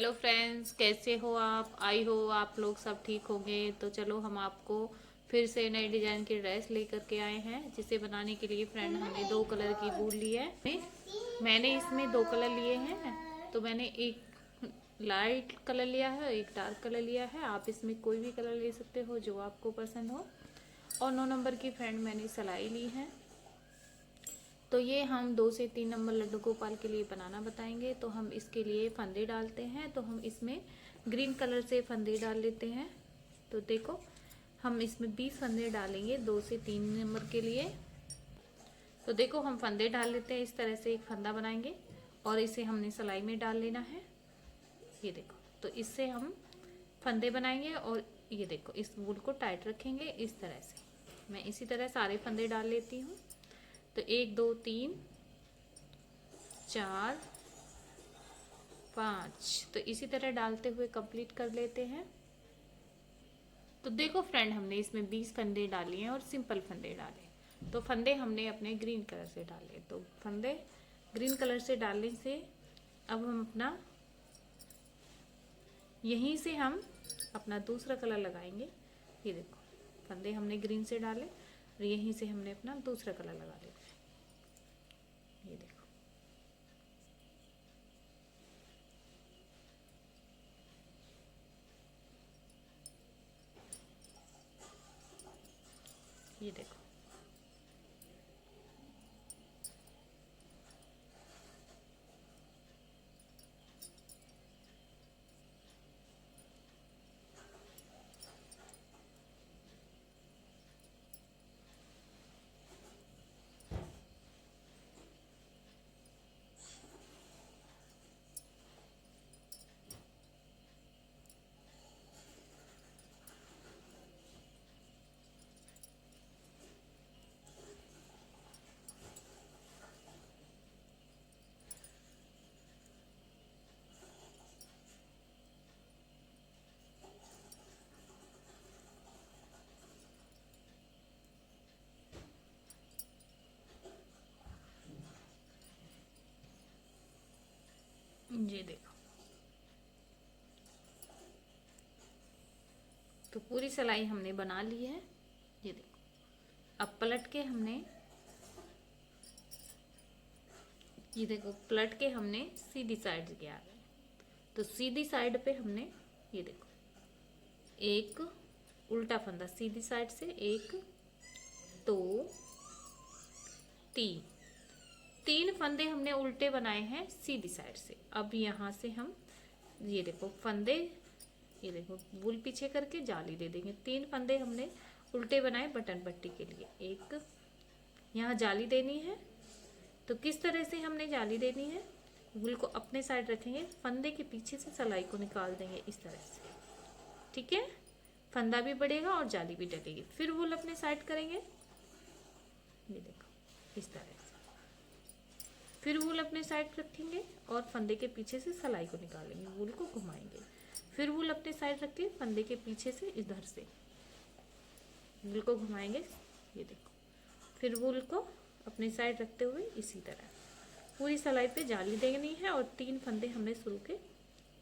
Hello friends, कैसे हो आप? आई हो आप लोग सब ठीक होंगे। तो चलो हम आपको फिर से नई डिजाइन की ड्रेस लेकर के आए हैं, जिसे बनाने के लिए फ्रेंड हमने दो कलर की वूल ली है। मैंने इसमें दो कलर लिए हैं। तो मैंने एक लाइट कलर लिया है, एक डार्क कलर लिया है। आप इसमें कोई भी कलर ले सकते हो जो आपको पसंद हो। और 9 नंबर की फ्रेंड मैंने सिलाई ली है। तो ये हम 2 से 3 नंबर लड्डू गोपाल के लिए बनाना बताएंगे। तो हम इसके लिए फंदे डालते हैं। तो हम इसमें ग्रीन कलर से फंदे डाल लेते हैं। तो देखो, हम इसमें 20 फंदे डालेंगे 2 से 3 नंबर के लिए। तो देखो, हम फंदे डाल लेते हैं। इस तरह से एक फंदा बनाएंगे और इसे हमने सिलाई में डाल लेना है। ये देखो, तो इससे हम फंदे बनाएंगे और ये देखो, इस वूल को टाइट रखेंगे इस तरह से। मैं इसी तरह सारे फंदे डाल लेती हूँ। तो 1 2 3 4 5, तो इसी तरह डालते हुए कंप्लीट कर लेते हैं। तो देखो फ्रेंड, हमने इसमें 20 फंदे डाले हैं और सिंपल फंदे डाले। तो फंदे हमने अपने ग्रीन कलर से डाले। तो फंदे ग्रीन कलर से डालने से अब हम अपना यहीं से हम अपना दूसरा कलर लगाएंगे। ये देखो, फंदे हमने ग्रीन से डाले और यहीं से हमने अपना दूसरा कलर लगा लिया। ये देखो, ये देखो। ये देखो, तो पूरी सिलाई हमने बना ली है। ये देखो, अब पलट के हमने ये देखो, पलट के हमने सीधी साइड किया है। तो सीधी साइड पे हमने ये देखो, एक उल्टा फंदा सीधी साइड से, 1 2 3, 3 फंदे हमने उल्टे बनाए हैं सीधी साइड से। अब यहाँ से हम ये देखो फंदे, ये देखो वूल पीछे करके जाली दे देंगे। 3 फंदे हमने उल्टे बनाए बटन पट्टी के लिए। एक यहाँ जाली देनी है। तो किस तरह से हमने जाली देनी है? वूल को अपने साइड रखेंगे, फंदे के पीछे से सिलाई को निकाल देंगे इस तरह से। ठीक है, फंदा भी बढ़ेगा और जाली भी डलेगी। फिर वूल अपने साइड करेंगे, ये देखो इस तरह से। फिर वूल अपने साइड रखेंगे और फंदे के पीछे से सिलाई को निकालेंगे, वूल को घुमाएंगे। फिर वूल अपने साइड रख के फंदे के पीछे से इधर से वूल को घुमाएंगे। ये देखो, फिर वूल को अपने साइड रखते हुए इसी तरह पूरी सिलाई पे जाली देनी है। और 3 फंदे हमने शुरू के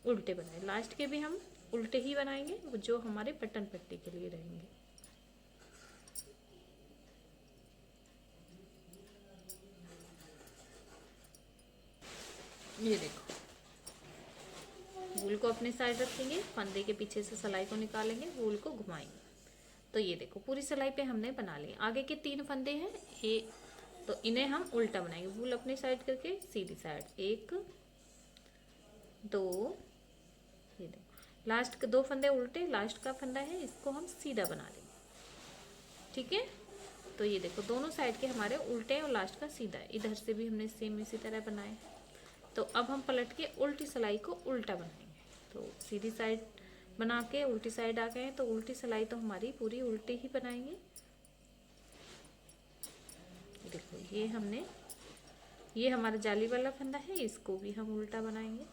उल्टे बनाए, लास्ट के भी हम उल्टे ही बनाएंगे, जो हमारे बटन पट्टी के लिए रहेंगे। ये देखो, वूल को अपने साइड रखेंगे, फंदे के पीछे से सिलाई को निकालेंगे, वूल को घुमाएंगे। तो ये देखो, पूरी सिलाई पे हमने बना ली। आगे के 3 फंदे हैं ये, तो इन्हें हम उल्टा बनाएंगे। वूल अपने साइड करके सीधी साइड, 1 2, ये देखो लास्ट के 2 फंदे उल्टे, लास्ट का फंदा है इसको हम सीधा बना लेंगे। ठीक है, तो ये देखो दोनों साइड के हमारे उल्टे हैं और लास्ट का सीधा है। इधर से भी हमने सेम इसी तरह बनाए। तो अब हम पलट के उल्टी सिलाई को उल्टा बनाएंगे। तो सीधी साइड बना के उल्टी साइड आ गए, तो उल्टी सिलाई तो हमारी पूरी उल्टी ही बनाएंगे। देखो, ये हमारा जाली वाला फंदा है, इसको भी हम उल्टा बनाएंगे।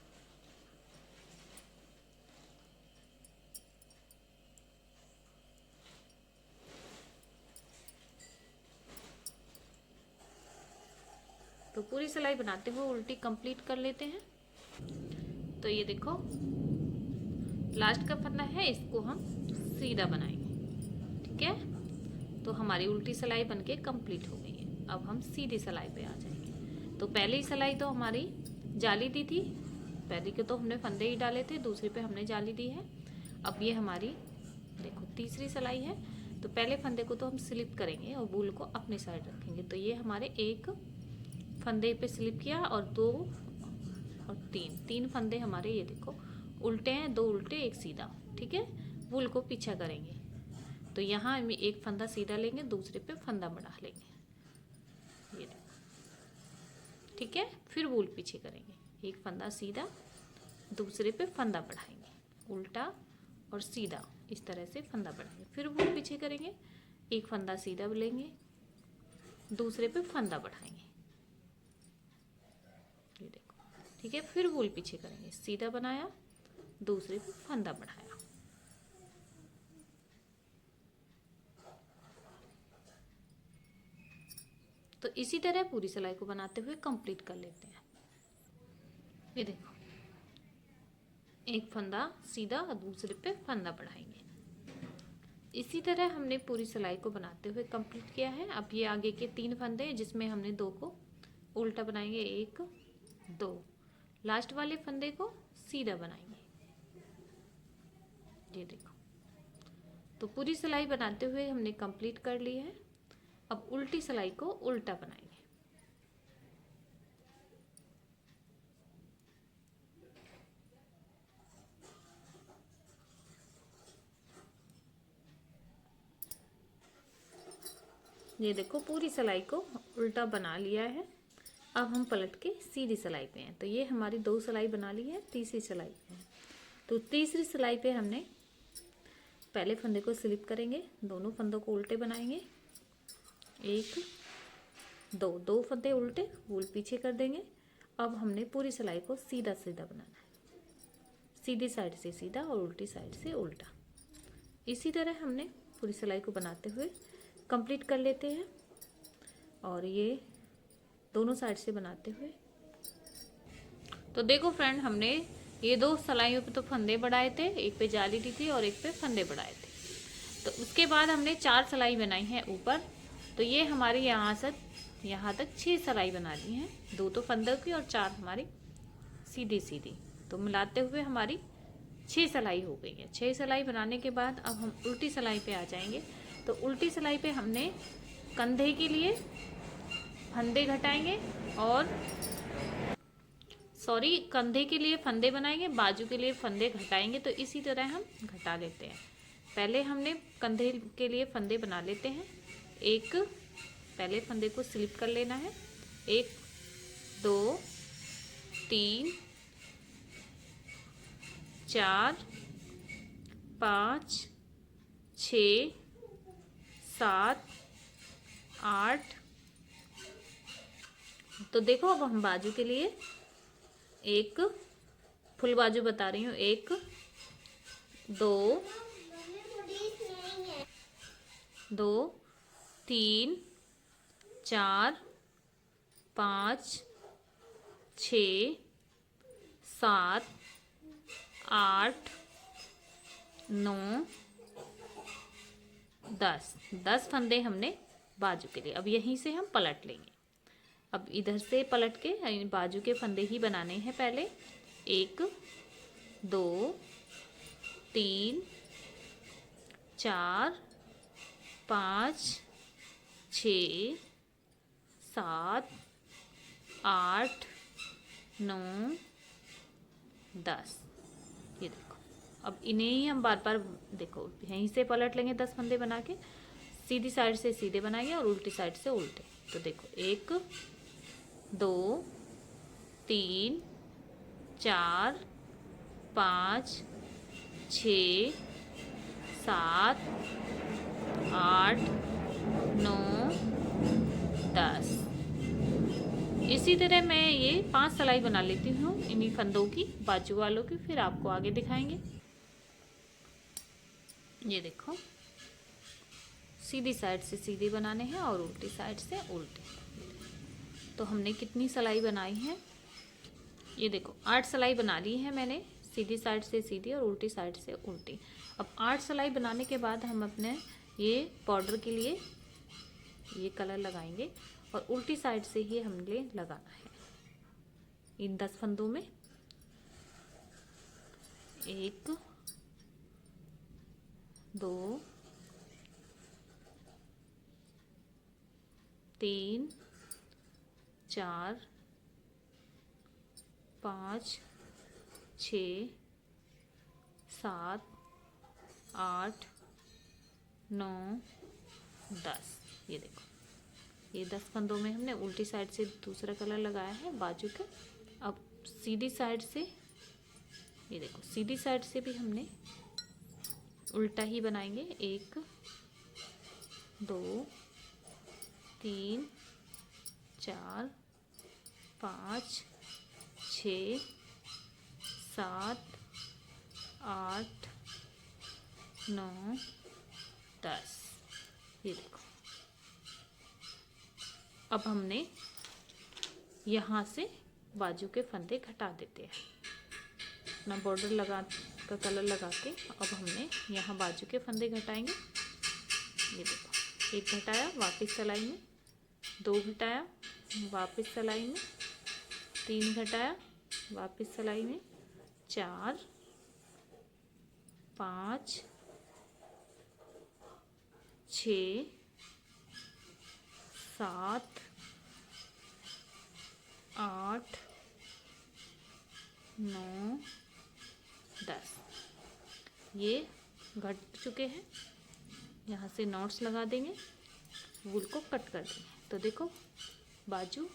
तो पूरी सिलाई बनाते हुए उल्टी कंप्लीट कर लेते हैं। तो ये देखो लास्ट का फंदा है, इसको हम सीधा बनाएंगे। ठीक है, तो हमारी उल्टी सिलाई बनके कंप्लीट हो गई है। अब हम सीधी सिलाई पे आ जाएंगे। तो पहली सिलाई तो हमारी जाली दी थी, पहली के तो हमने फंदे ही डाले थे, दूसरी पे हमने जाली दी है। अब ये हमारी देखो तीसरी सिलाई है। तो पहले फंदे को तो हम स्लिप करेंगे और वूल को अपनी साइड रखेंगे। तो ये हमारे एक फंदे पे स्लिप किया और दो और तीन फंदे हमारे ये देखो उल्टे हैं, दो उल्टे एक सीधा। ठीक है, वूल को पीछा करेंगे। तो यहाँ हम एक फंदा सीधा लेंगे, दूसरे पे फंदा बढ़ा लेंगे, ये देखो। ठीक है, फिर वूल पीछे करेंगे, एक फंदा सीधा, दूसरे पे फंदा बढ़ाएंगे, उल्टा और सीधा, इस तरह से फंदा बढ़ाएंगे। फिर वूल पीछे करेंगे, एक फंदा सीधा लेंगे, दूसरे पे फंदा बढ़ाएंगे, ये देखो। ठीक है, फिर वूल पीछे करेंगे, सीधा बनाया, दूसरे पे फंदा बढ़ाया। तो इसी तरह पूरी सिलाई को बनाते हुए कंप्लीट कर लेते हैं। ये देखो एक फंदा सीधा और दूसरे पे फंदा बढ़ाएंगे। इसी तरह हमने पूरी सिलाई को बनाते हुए कंप्लीट किया है। अब ये आगे के 3 फंदे हैं जिसमें हमने 2 को उल्टा बनाएंगे, 1 2, लास्ट वाले फंदे को सीधा बनाएंगे, ये देखो। तो पूरी सिलाई बनाते हुए हमने कंप्लीट कर ली है। अब उल्टी सिलाई को उल्टा बनाएंगे। ये देखो पूरी सिलाई को उल्टा बना लिया है। अब हम पलट के सीधी सिलाई पे हैं। तो ये हमारी 2 सिलाई बना ली है, तीसरी सिलाई पे है। तो तीसरी सिलाई पे हमने पहले फंदे को स्लिप करेंगे, दोनों फंदों को उल्टे बनाएंगे, 1 2 फंदे उल्टे, वूल पीछे कर देंगे। अब हमने पूरी सिलाई को सीधा सीधा बनाना है, सीधी साइड से सीधा और उल्टी साइड से उल्टा। इसी तरह हमने पूरी सिलाई को बनाते हुए कंप्लीट कर लेते हैं। और ये दोनों साइड से बनाते हुए, तो देखो फ्रेंड, हमने ये 2 सिलाइयों पे तो फंदे बढ़ाए थे, एक पे जाली दी थी और एक पे फंदे बढ़ाए थे। तो उसके बाद हमने 4 सिलाई बनाई है ऊपर। तो ये हमारी यहाँ तक 6 सिलाई बना ली हैं, 2 तो फंदों की और 4 हमारी सीधी सीधी। तो मिलाते हुए हमारी 6 सिलाई हो गई है। 6 सिलाई बनाने के बाद अब हम उल्टी सिलाई पे आ जाएंगे। तो उल्टी सिलाई पे हमने कंधे के लिए फंदे घटाएंगे और कंधे के लिए फंदे बनाएंगे, बाजू के लिए फंदे घटाएंगे। तो इसी तरह हम घटा लेते हैं। पहले हमने कंधे के लिए फंदे बना लेते हैं। पहले फंदे को स्लिप कर लेना है, 1 2 3 4 5 6 7 8। तो देखो अब हम बाजू के लिए एक फुल बाजू बता रही हूँ, 1 2 3 4 5 6 7 8 9 10 फंदे हमने बाजू के लिए। अब यहीं से हम पलट लेंगे। अब इधर से पलट के बाजू के फंदे ही बनाने हैं पहले। 1 2 3 4 5 6 7 8 9 10। ये देखो, अब इन्हें ही हम बार बार देखो यहीं से पलट लेंगे, 10 फंदे बना के सीधी साइड से सीधे बनाएंगे और उल्टी साइड से उल्टे। तो देखो 1 2 3 4 5 6 7 8 9 10। इसी तरह मैं ये 5 सिलाई बना लेती हूँ इन्हीं फंदों की, बाजू वालों की, फिर आपको आगे दिखाएंगे। ये देखो सीधी साइड से सीधी बनाने हैं और उल्टी साइड से उल्टे। तो हमने कितनी सिलाई बनाई है, ये देखो 8 सिलाई बना ली है मैंने, सीधी साइड से सीधी और उल्टी साइड से उल्टी। अब 8 सिलाई बनाने के बाद हम अपने ये बॉर्डर के लिए ये कलर लगाएंगे और उल्टी साइड से ही हमने लगाना है इन 10 फंदों में। 1 2 3 4 5 6 7 8 9 10। ये देखो ये 10 फंदों में हमने उल्टी साइड से दूसरा कलर लगाया है बाजू के। अब सीधी साइड से ये देखो सीधी साइड से भी हमने उल्टा ही बनाएंगे। 1 2 3 4 5 6 7 8 9 10। ये देखो अब हमने यहाँ से बाजू के फंदे घटा देते हैं। अपना बॉर्डर लगा का कलर लगा के अब हमने यहाँ बाजू के फंदे घटाएंगे। ये देखो 1 घटाया वापस सिलाई में, 2 घटाया वापस सिलाई में, 3 घटाया वापस सिलाई में, 4 5 6 7 8 9 10। ये घट चुके हैं। यहाँ से नॉट्स लगा देंगे, वूल को कट कर देंगे। तो देखो बाजू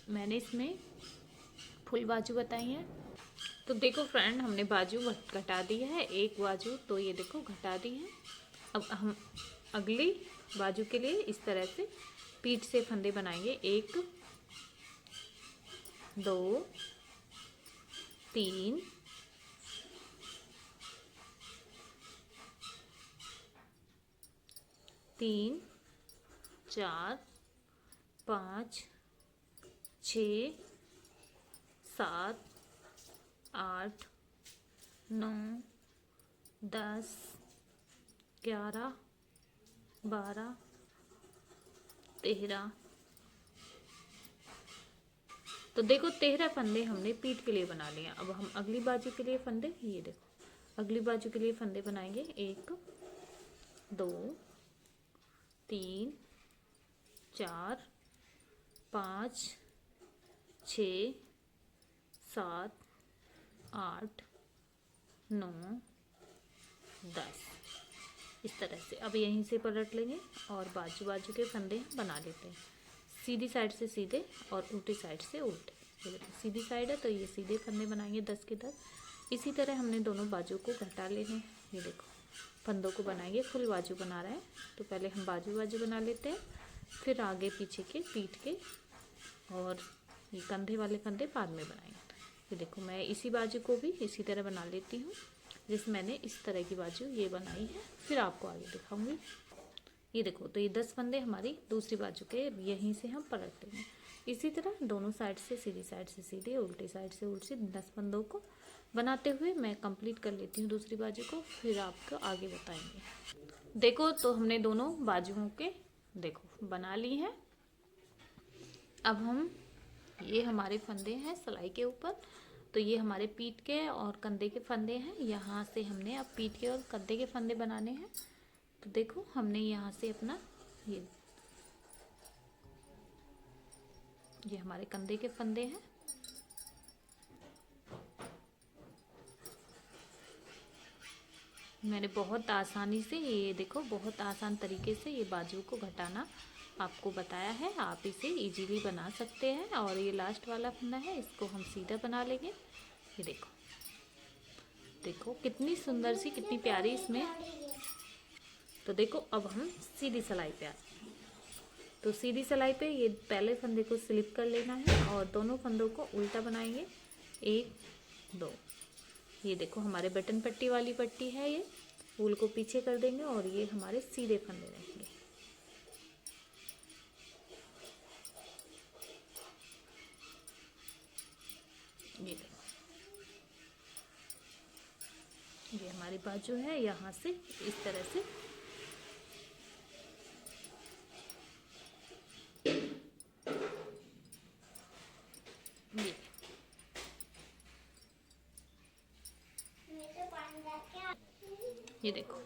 मैंने इसमें फुल बाजू बताई है। तो देखो फ्रेंड हमने बाजू घटा दी है, एक बाजू तो ये देखो घटा दी है। अब हम अगली बाजू के लिए इस तरह से पीठ से फंदे बनाएंगे। 1 2 3 3 4 5 6 7 8 9 10 11 12 13। तो देखो 13 फंदे हमने पीठ के लिए बना लिए। अब हम अगली बाजू के लिए फंदे, ये देखो अगली बाजू के लिए फंदे बनाएंगे। 1 2 3 4 5 6 7 8 9 10 इस तरह से। अब यहीं से पलट लेंगे और बाजू बाजू के फंदे बना लेते हैं, सीधी साइड से सीधे और उल्टी साइड से उल्टे। ये देखो सीधी साइड है तो ये सीधे फंदे बनाएंगे 10 के 10। इसी तरह हमने दोनों बाजू को घटा लेने हैं। ये देखो फंदों को बनाएंगे, फुल बाजू बना रहे हैं तो पहले हम बाजू बाजू बना लेते हैं, फिर आगे पीछे के पीठ के और ये कंधे वाले फंदे बाद में बनाएंगे। ये देखो मैं इसी बाजू को भी इसी तरह बना लेती हूँ जिस मैंने इस तरह की बाजू ये बनाई है, फिर आपको आगे दिखाऊंगी। ये देखो तो ये 10 फंदे हमारी दूसरी बाजू के यहीं से हम पलट देंगे। इसी तरह दोनों साइड से सीधी साइड से सीधे उल्टी साइड से उल्टी 10 फंदों को बनाते हुए मैं कंप्लीट कर लेती हूँ दूसरी बाजू को, फिर आपको आगे बताएंगे। देखो तो हमने दोनों बाजुओं के देखो बना ली है। अब हम ये हमारे फंदे हैं सिलाई के ऊपर, तो ये हमारे पीठ के और कंधे के फंदे हैं। यहाँ से हमने अब पीठ के और कंधे के फंदे बनाने हैं। तो देखो हमने यहाँ से अपना ये हमारे कंधे के फंदे हैं। मैंने बहुत आसानी से ये देखो बहुत आसान तरीके से ये बाजू को घटाना आपको बताया है। आप इसे इजीली बना सकते हैं। और ये लास्ट वाला फंदा है, इसको हम सीधा बना लेंगे। ये देखो देखो कितनी सुंदर सी कितनी प्यारी इसमें। तो देखो अब हम सीधी सिलाई पे आते हैं। तो सीधी सिलाई पे ये पहले फंदे को स्लिप कर लेना है और दोनों फंदों को उल्टा बनाएंगे। 1 2। ये देखो हमारे बटन पट्टी वाली पट्टी है, ये फूल को पीछे कर देंगे और ये हमारे सीधे फंदे रहेंगे। ये देखो, ये हमारी बाजू है, यहाँ से इस तरह से ये देखो।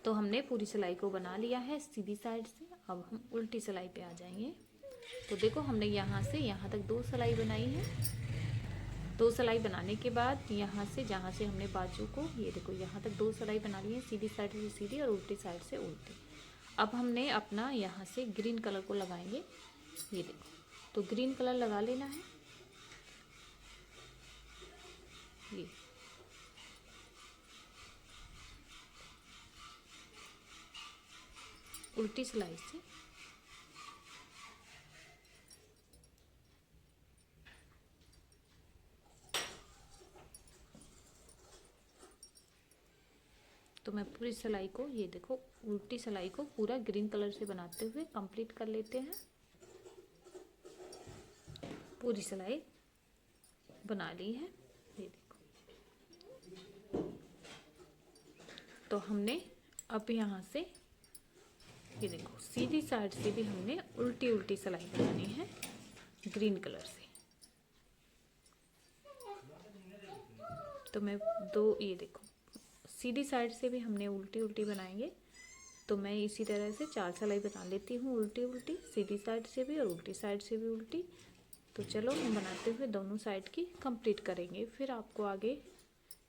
तो हमने पूरी सिलाई को बना लिया है सीधी साइड से। अब हम उल्टी सिलाई पे आ जाएंगे। तो देखो, हमने यहाँ से यहाँ तक 2 सिलाई बनाई है। 2 सिलाई बनाने के बाद यहाँ से, जहाँ से हमने बाजू को, ये देखो यहाँ तक 2 सिलाई बना ली है, सीधी साइड से सीधी और उल्टी साइड से उल्टी। अब हमने अपना यहाँ से ग्रीन कलर को लगाएंगे। ये देखो, तो ग्रीन कलर लगा लेना है। ये उल्टी सिलाई से तो मैं पूरी सिलाई को, ये देखो, उल्टी सिलाई को पूरा ग्रीन कलर से बनाते हुए कंप्लीट कर लेते हैं। पूरी सिलाई बना ली है, ये देखो। तो हमने अब यहाँ से, ये देखो, सीधी साइड से भी हमने उल्टी उल्टी सिलाई बनानी है ग्रीन कलर से। तो मैं ये देखो, सीधी साइड से भी हमने उल्टी उल्टी बनाएंगे। तो मैं इसी तरह से 4 सिलाई बना लेती हूँ, उल्टी उल्टी, सीधी साइड से भी और उल्टी साइड से भी उल्टी। तो चलो, हम बनाते हुए दोनों साइड की कंप्लीट करेंगे, फिर आपको आगे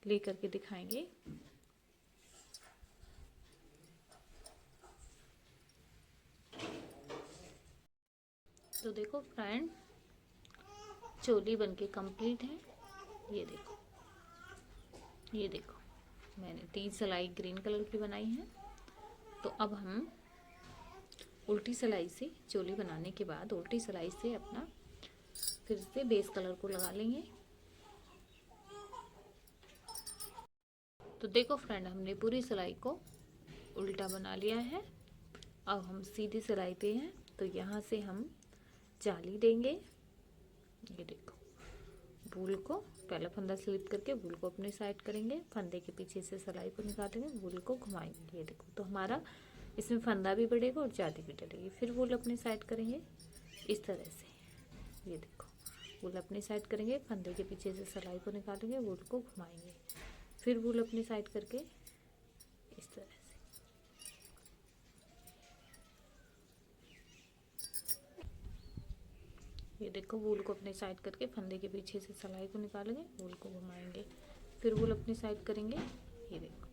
ले करके दिखाएंगे। तो देखो फ्रेंड, चोली बनके कंप्लीट है। ये देखो, ये देखो, मैंने 3 सिलाई ग्रीन कलर की बनाई है। तो अब हम उल्टी सिलाई से चोली बनाने के बाद उल्टी सिलाई से अपना फिर से बेस कलर को लगा लेंगे। तो देखो फ्रेंड, हमने पूरी सिलाई को उल्टा बना लिया है। अब हम सीधी सिलाई पे हैं। तो यहाँ से हम जाली देंगे। ये देखो, वूल को पहला फंदा स्लिप करके वूल को अपने साइड करेंगे, फंदे के पीछे से सिलाई को निकालेंगे, वूल को घुमाएंगे। ये देखो, तो हमारा इसमें फंदा भी बढ़ेगा और जाली भी डलेगी। फिर वूल अपने साइड करेंगे इस तरह से। ये देखो, वूल अपनी साइड करेंगे, फंदे के पीछे से सिलाई को निकालेंगे, वूल को घुमाएंगे, फिर वूल अपनी साइड करके इस तरह से। ये देखो, वूल को अपनी साइड करके फंदे के पीछे से सिलाई को निकालेंगे, वूल को घुमाएंगे, फिर वूल अपनी साइड करेंगे। ये देखो,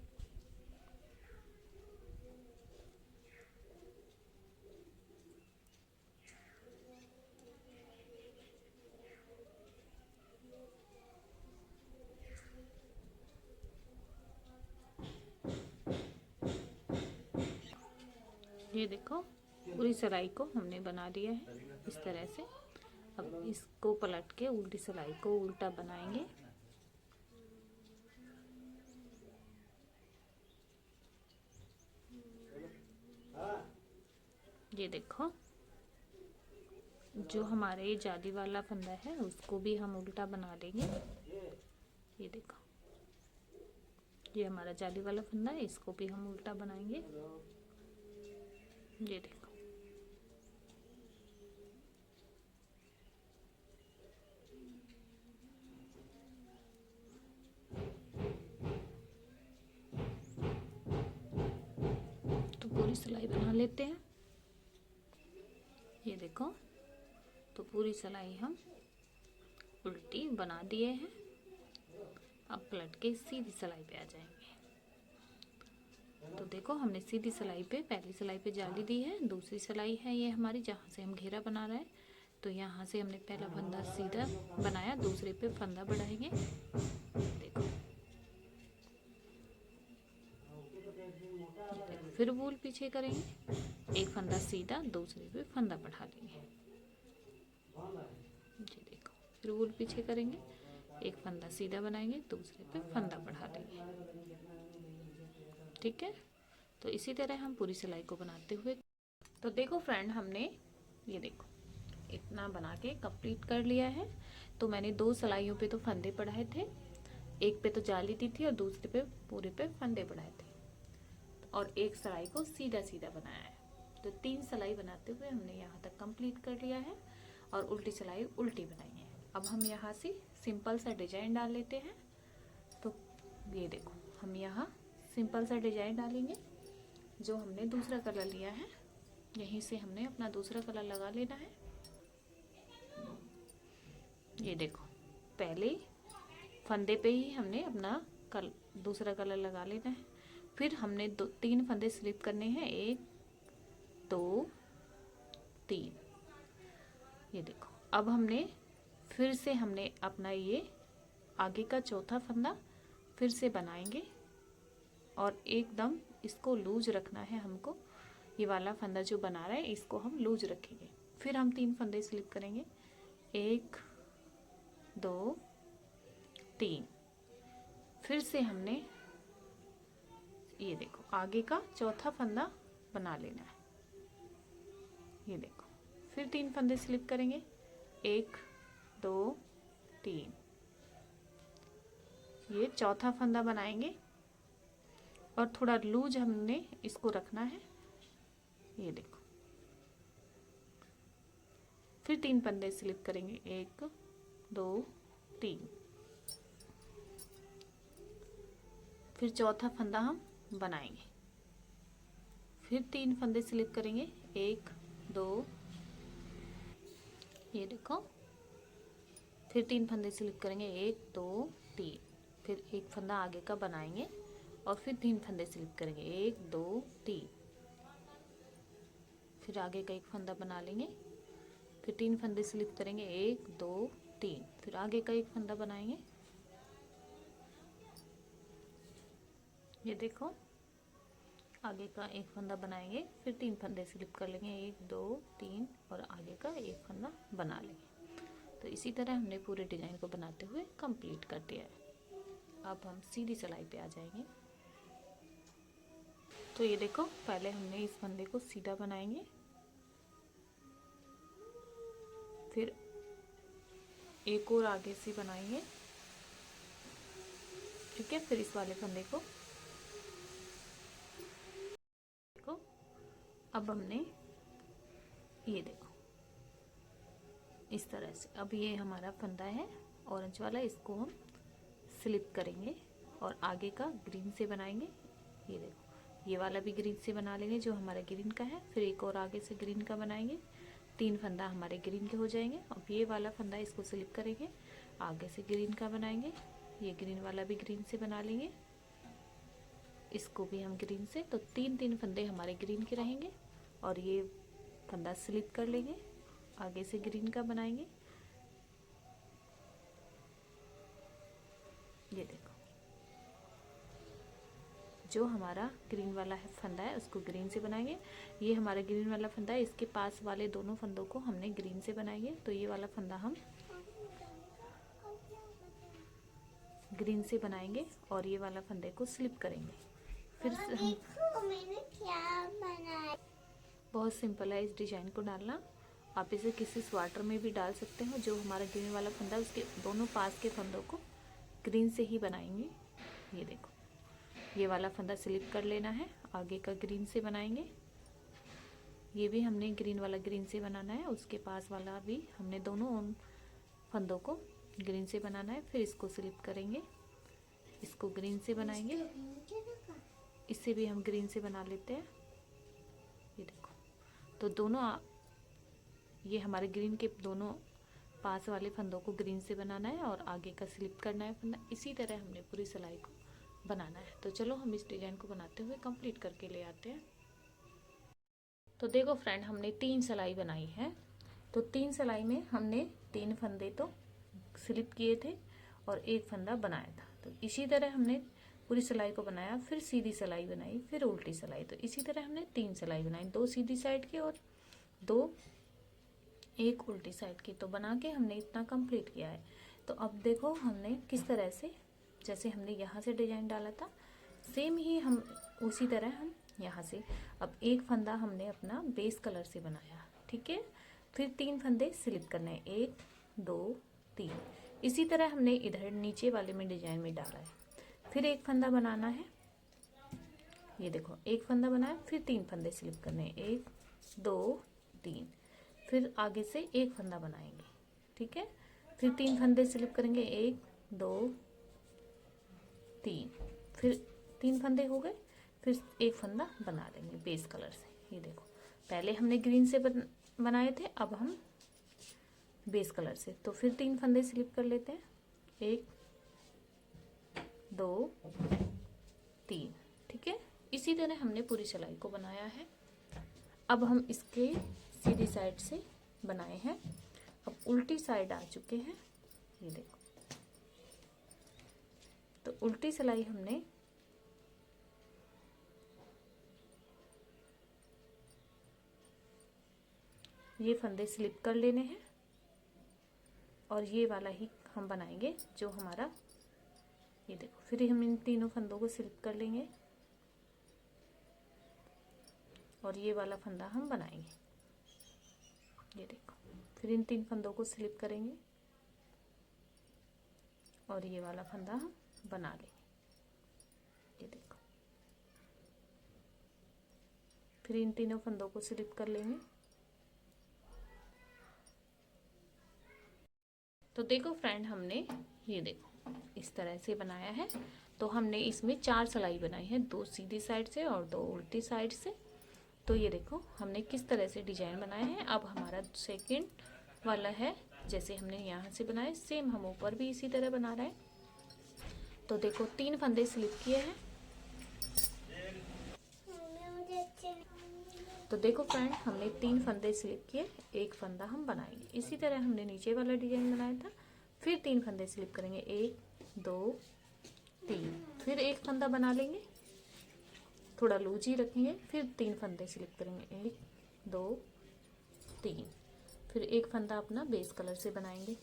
ये देखो, पूरी सिलाई को हमने बना लिया है इस तरह से। अब इसको पलट के उल्टी सिलाई को उल्टा बनाएंगे। ये देखो, जो हमारे जाली वाला फंदा है उसको भी हम उल्टा बना लेंगे। ये देखो, ये हमारा जाली वाला फंदा है, इसको भी हम उल्टा बनाएंगे। ये देखो, तो पूरी सिलाई बना लेते हैं। ये देखो, तो पूरी सिलाई हम उल्टी बना दिए हैं। अब पलट के सीधी सिलाई पे आ जाएंगे। तो देखो, हमने सीधी सिलाई पे, पहली सिलाई पे जाली दी है, दूसरी सिलाई है ये हमारी, जहाँ से हम घेरा बना रहे हैं। तो यहाँ से हमने पहला फंदा सीधा बनाया, दूसरे पे फंदा बढ़ाएंगे। देखो, फिर वूल पीछे करेंगे, एक फंदा सीधा, दूसरे पे फंदा बढ़ा लेंगे। जी देखो, फिर वूल पीछे करेंगे, एक फंदा सीधा बनाएंगे, दूसरे पे फंदा बढ़ा लेंगे। ठीक है, तो इसी तरह हम पूरी सिलाई को बनाते हुए। तो देखो फ्रेंड, हमने ये देखो इतना बना के कंप्लीट कर लिया है। तो मैंने 2 सिलाइयों पे तो फंदे बढ़ाए थे, एक पे तो जाली दी थी और दूसरे पे पूरे पे फंदे बढ़ाए थे, और एक सिलाई को सीधा सीधा बनाया है। तो 3 सिलाई बनाते हुए हमने यहाँ तक कंप्लीट कर लिया है और उल्टी सिलाई उल्टी बनाई है। अब हम यहाँ से सिंपल सा डिजाइन डाल लेते हैं। तो ये देखो, हम यहाँ सिंपल सा डिजाइन डालेंगे। जो हमने दूसरा कलर लिया है, यहीं से हमने अपना दूसरा कलर लगा लेना है। ये देखो, पहले फंदे पे ही हमने अपना दूसरा कलर लगा लेना है। फिर हमने 3 फंदे स्लिप करने हैं, 1 2 3। ये देखो, अब हमने फिर से हमने अपना ये आगे का चौथा फंदा फिर से बनाएंगे और एकदम इसको लूज रखना है हमको। ये वाला फंदा जो बना रहा है इसको हम लूज रखेंगे। फिर हम 3 फंदे स्लिप करेंगे, 1 2 3। फिर से हमने ये देखो आगे का चौथा फंदा बना लेना है। ये देखो, फिर 3 फंदे स्लिप करेंगे, 1 2 3। ये चौथा फंदा बनाएंगे और थोड़ा लूज हमने इसको रखना है। ये देखो, फिर 3 फंदे स्लिप करेंगे, 1 2 3। फिर चौथा फंदा हम बनाएंगे, फिर 3 फंदे स्लिप करेंगे, 1 2। ये देखो, फिर 3 फंदे स्लिप करेंगे, 1 2 3। फिर एक फंदा आगे का बनाएंगे और फिर 3 फंदे स्लिप करेंगे, 1 2 3। फिर आगे का एक फंदा बना लेंगे, फिर 3 फंदे स्लिप करेंगे, 1 2 3। फिर आगे का एक फंदा बनाएंगे। ये देखो, आगे का एक फंदा बनाएंगे, फिर 3 फंदे स्लिप कर लेंगे, 1 2 3, और आगे का एक फंदा बना लेंगे। तो इसी तरह हमने पूरे डिजाइन को बनाते हुए कंप्लीट कर दिया है। अब हम सीधी सिलाई पे आ जाएंगे। तो ये देखो, पहले हमने इस फंदे को सीधा बनाएंगे, फिर एक और आगे से बनाएंगे, ठीक है। फिर इस वाले फंदे को देखो, अब हमने ये देखो इस तरह से, अब ये हमारा फंदा है ऑरेंज वाला, इसको हम स्लिप करेंगे और आगे का ग्रीन से बनाएंगे। ये देखो, ये वाला भी ग्रीन से बना लेंगे जो हमारा ग्रीन का है, फिर एक और आगे से ग्रीन का बनाएंगे। 3 फंदा हमारे ग्रीन के हो जाएंगे। अब ये वाला फंदा इसको स्लिप करेंगे, आगे से ग्रीन का बनाएंगे। ये ग्रीन वाला भी ग्रीन से बना लेंगे, इसको भी हम ग्रीन से। तो 3 फंदे हमारे ग्रीन के रहेंगे और ये फंदा स्लिप कर लेंगे, आगे से ग्रीन का बनाएंगे। ये देखो, जो हमारा ग्रीन वाला है फंदा है उसको ग्रीन से बनाएंगे। ये हमारा ग्रीन वाला फंदा है, इसके पास वाले दोनों फंदों को हमने ग्रीन से बनाएंगे। तो ये वाला फंदा हम ग्रीन से बनाएंगे और ये वाला फंदे को स्लिप करेंगे। फिर हम मैंने क्या बनाया। बहुत सिंपल है इस डिजाइन को डालना। आप इसे किसी स्वेटर में भी डाल सकते हो। जो हमारा ग्रीन वाला फंदा है उसके दोनों पास के फंदों को ग्रीन से ही बनाएंगे। ये देखो, ये वाला फंदा स्लिप कर लेना है, आगे का ग्रीन से बनाएंगे। ये भी हमने ग्रीन वाला ग्रीन से बनाना है, उसके पास वाला भी हमने दोनों उन फंदों को ग्रीन से बनाना है। फिर इसको स्लिप करेंगे, इसको ग्रीन से बनाएंगे, इसे भी हम ग्रीन से बना लेते हैं। ये देखो, तो दोनों ये हमारे ग्रीन के दोनों पास वाले फंदों को ग्रीन से बनाना है और आगे का स्लिप करना है फंदा। इसी तरह हमने पूरी सिलाई को बनाना है। तो चलो हम इस डिजाइन को बनाते हुए कंप्लीट करके ले आते हैं। तो देखो फ्रेंड, हमने 3 सिलाई बनाई है। तो 3 सिलाई में हमने 3 फंदे तो स्लिप किए थे और एक फंदा बनाया था। तो इसी तरह हमने पूरी सिलाई को बनाया, फिर सीधी सिलाई बनाई, फिर उल्टी सिलाई। तो इसी तरह हमने 3 सिलाई बनाई, 2 सीधी साइड की और 2 एक उल्टी साइड की। तो बना के हमने इतना कंप्लीट किया है। तो अब देखो हमने किस तरह से, जैसे हमने यहाँ से डिजाइन डाला था सेम ही हम उसी तरह हम यहाँ से अब एक फंदा हमने अपना बेस कलर से बनाया, ठीक है। फिर 3 फंदे स्लिप करने हैं, 1 2 3। इसी तरह हमने इधर नीचे वाले में डिजाइन में डाला है। फिर एक फंदा बनाना है, ये देखो एक फंदा बनाया, फिर 3 फंदे स्लिप करने हैं, 1 2 3। फिर आगे से एक फंदा बनाएंगे, ठीक है। फिर 3 फंदे स्लिप करेंगे, 1 2 3। फिर 3 फंदे हो गए, फिर एक फंदा बना लेंगे बेस कलर से। ये देखो पहले हमने ग्रीन से बनाए थे, अब हम बेस कलर से। तो फिर 3 फंदे स्लिप कर लेते हैं, 1 2 3, ठीक है। इसी तरह हमने पूरी सिलाई को बनाया है। अब हम इसके सीधी साइड से बनाए हैं, अब उल्टी साइड आ चुके हैं, ये देखो। तो उल्टी सिलाई हमने ये फंदे स्लिप कर लेने हैं और ये वाला ही हम बनाएंगे जो हमारा, ये देखो। फिर हम इन तीनों फंदों को स्लिप कर लेंगे और ये वाला फंदा हम बनाएंगे, ये देखो। फिर इन 3 फंदों को स्लिप करेंगे और ये वाला फंदा हम बना लेंगे, ये देखो। फिर इन तीनों फंदों को स्लिप कर लेंगे। तो देखो फ्रेंड, हमने ये देखो इस तरह से बनाया है। तो हमने इसमें 4 सिलाई बनाई है, 2 सीधी साइड से और 2 उल्टी साइड से। तो ये देखो हमने किस तरह से डिजाइन बनाए हैं। अब हमारा सेकंड वाला है, जैसे हमने यहाँ से बनाए सेम हम ऊपर भी इसी तरह बना रहे हैं। तो देखो 3 फंदे स्लिप किए हैं। तो देखो फ्रेंड, हमने 3 फंदे स्लिप किए, एक फंदा हम बनाएंगे। इसी तरह हमने नीचे वाला डिजाइन बनाया था। फिर 3 फंदे स्लिप करेंगे, 1 2 3। फिर एक फंदा बना लेंगे, थोड़ा लूज ही रखेंगे। फिर 3 फंदे स्लिप करेंगे, 1 2 3। फिर एक फंदा अपना बेस कलर से बनाएंगे।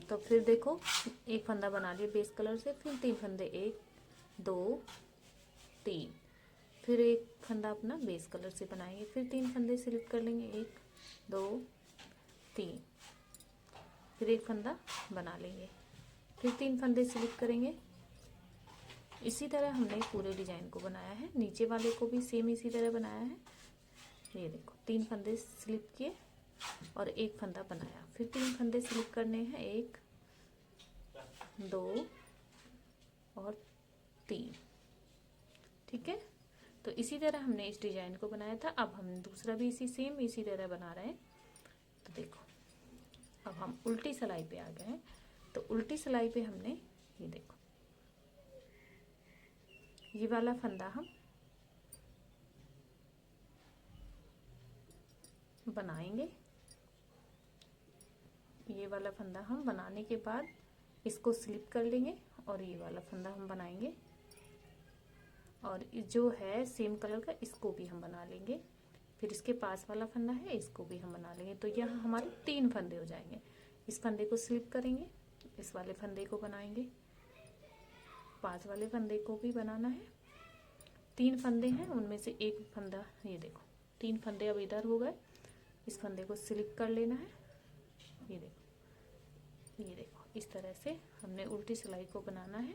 तो फिर देखो एक फंदा बना लिया बेस कलर से, फिर 3 फंदे, 1 2 3। फिर एक फंदा अपना बेस कलर से बनाएंगे। फिर 3 फंदे स्लिप कर लेंगे, 1 2 3। फिर एक फंदा बना लेंगे, फिर 3 फंदे स्लिप करेंगे। इसी तरह हमने पूरे डिजाइन को बनाया है। नीचे वाले को भी सेम इसी तरह बनाया है। ये देखो 3 फंदे स्लिप किए और एक फंदा बनाया। फिर 3 फंदे स्लिप करने हैं, 1 2 और 3, ठीक है। तो इसी तरह हमने इस डिजाइन को बनाया था। अब हम दूसरा भी इसी तरह बना रहे हैं। तो देखो अब हम उल्टी सिलाई पे आ गए हैं। तो उल्टी सिलाई पे हमने ये देखो ये वाला फंदा हम बनाएंगे। ये वाला फंदा हम बनाने के बाद इसको स्लिप कर लेंगे और ये वाला फंदा हम बनाएंगे। और जो है सेम कलर का, इसको भी हम बना लेंगे। फिर इसके पास वाला फंदा है, इसको भी हम बना लेंगे। तो यहाँ हमारे 3 फंदे हो जाएंगे। इस फंदे को स्लिप करेंगे, इस वाले फंदे को बनाएंगे, पास वाले फंदे को भी बनाना है। 3 फंदे हैं, उनमें से एक फंदा, ये देखो 3 फंदे अब इधर हो गए। इस फंदे को स्लिप कर लेना है, ये देखो इस तरह से हमने उल्टी सिलाई को बनाना है।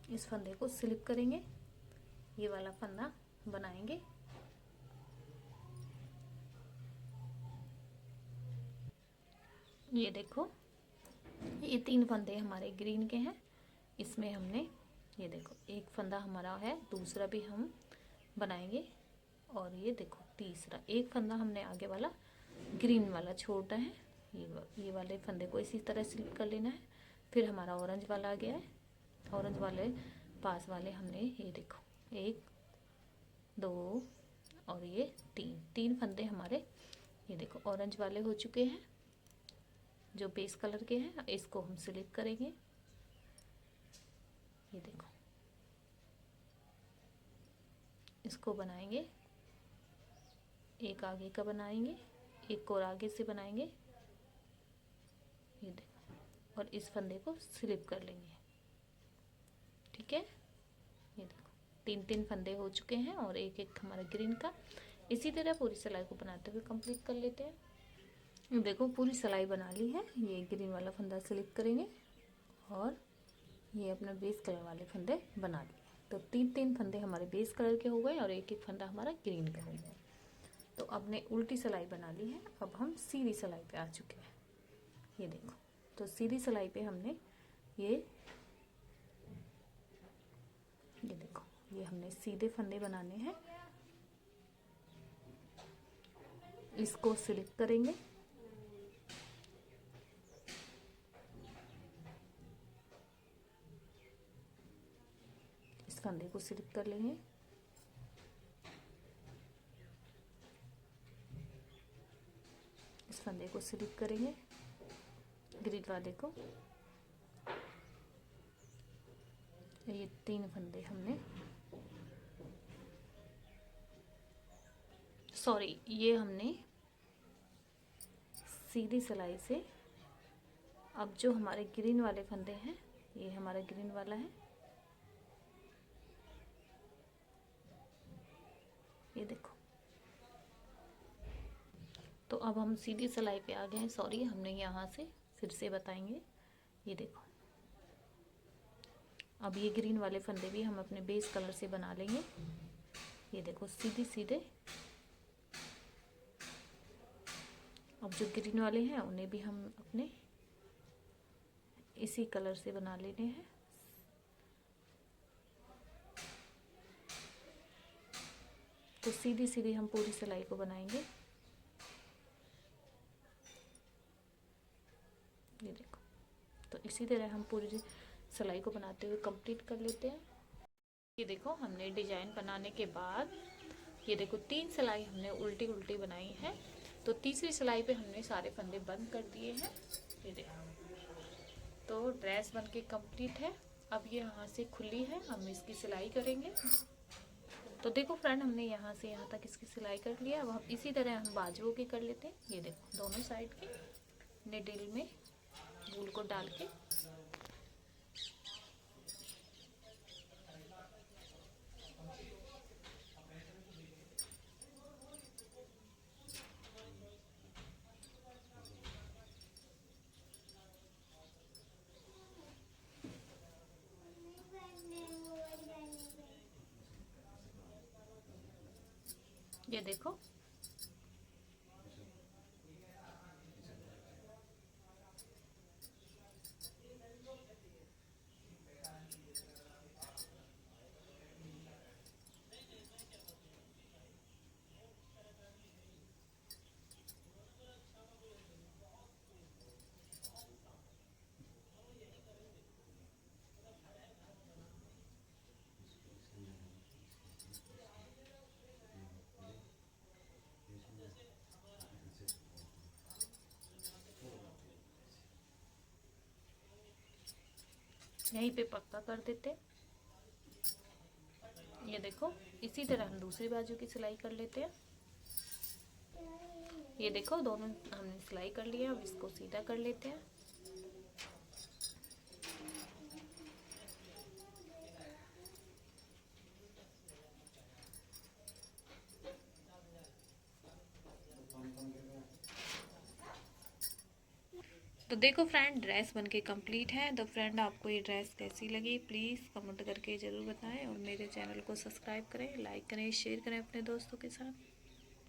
इस फंदे को स्लिप करेंगे, ये वाला फंदा बनाएंगे। ये देखो ये 3 फंदे हमारे ग्रीन के हैं। इसमें हमने ये देखो एक फंदा हमारा है, दूसरा भी हम बनाएंगे। और ये देखो तीसरा, एक फंदा हमने आगे वाला ग्रीन वाला छोड़ा है। ये वाले फंदे को इसी तरह स्लिप कर लेना है। फिर हमारा ऑरेंज वाला आ गया है। ऑरेंज वाले पास वाले हमने ये देखो 1 2 और ये 3 फंदे हमारे ये देखो ऑरेंज वाले हो चुके हैं, जो बेस कलर के हैं। इसको हम स्लिप करेंगे, ये देखो इसको बनाएंगे। एक आगे का बनाएंगे, एक और आगे से बनाएंगे, ये देखो। और इस फंदे को स्लिप कर लेंगे, ठीक है। तीन फंदे हो चुके हैं और एक एक हमारा ग्रीन का। इसी तरह पूरी सिलाई को बनाते हुए कंप्लीट कर लेते हैं। देखो पूरी सिलाई बना ली है। ये ग्रीन वाला फंदा सिलेक्ट करेंगे और ये अपना बेस कलर वाले फंदे बना लिए। तो तीन फंदे हमारे बेस कलर के हो गए और एक एक फंदा हमारा ग्रीन का हो गया। तो अब ने उल्टी सिलाई बना ली है। अब हम सीधी सिलाई पे आ चुके हैं। ये देखो, तो सीधी सिलाई पे हमने ये देखो, ये हमने सीधे फंदे बनाने हैं। इसको सिलेक्ट करेंगे, इस फंदे को सिलेक्ट कर लेंगे। इस फंदे को सिलेक्ट करेंगे, ग्रिड वाले को। ये तीन फंदे हमने, सॉरी, ये हमने सीधी सिलाई से अब जो हमारे ग्रीन वाले फंदे हैं, ये हमारा ग्रीन वाला है, ये देखो। तो अब हम सीधी सिलाई पे आ गए हैं। सॉरी, हमने यहाँ से फिर से बताएंगे। ये देखो, अब ये ग्रीन वाले फंदे भी हम अपने बेस कलर से बना लेंगे। ये देखो, सीधे सीधे अब जो ग्रीन वाले हैं उन्हें भी हम अपने इसी कलर से बना लेने हैं। तो सीधी सीधी हम पूरी सिलाई को बनाएंगे। ये देखो, तो इसी तरह हम पूरी सिलाई को बनाते हुए कंप्लीट कर लेते हैं। ये देखो, हमने डिजाइन बनाने के बाद ये देखो 3 सिलाई हमने उल्टी उल्टी बनाई है। तो तीसरी सिलाई पे हमने सारे फंदे बंद कर दिए हैं। ये देखो, तो ड्रेस बनके कंप्लीट है। अब ये यहाँ से खुली है, हम इसकी सिलाई करेंगे। तो देखो फ्रेंड, हमने यहाँ से यहाँ तक इसकी सिलाई कर लिया। अब हम इसी तरह हम बाजुओं की कर लेते हैं। ये देखो, दोनों साइड के निडल में वूल को डाल के ये देखो, यहीं पे पक्का कर देते। ये देखो, इसी तरह हम दूसरी बाजू की सिलाई कर लेते हैं। ये देखो, दोनों हमने सिलाई कर लिया। अब इसको सीधा कर लेते हैं। तो देखो फ्रेंड, ड्रेस बनके कंप्लीट है। तो फ्रेंड, आपको ये ड्रेस कैसी लगी प्लीज़ कमेंट करके ज़रूर बताएं और मेरे चैनल को सब्सक्राइब करें, लाइक करें, शेयर करें अपने दोस्तों के साथ।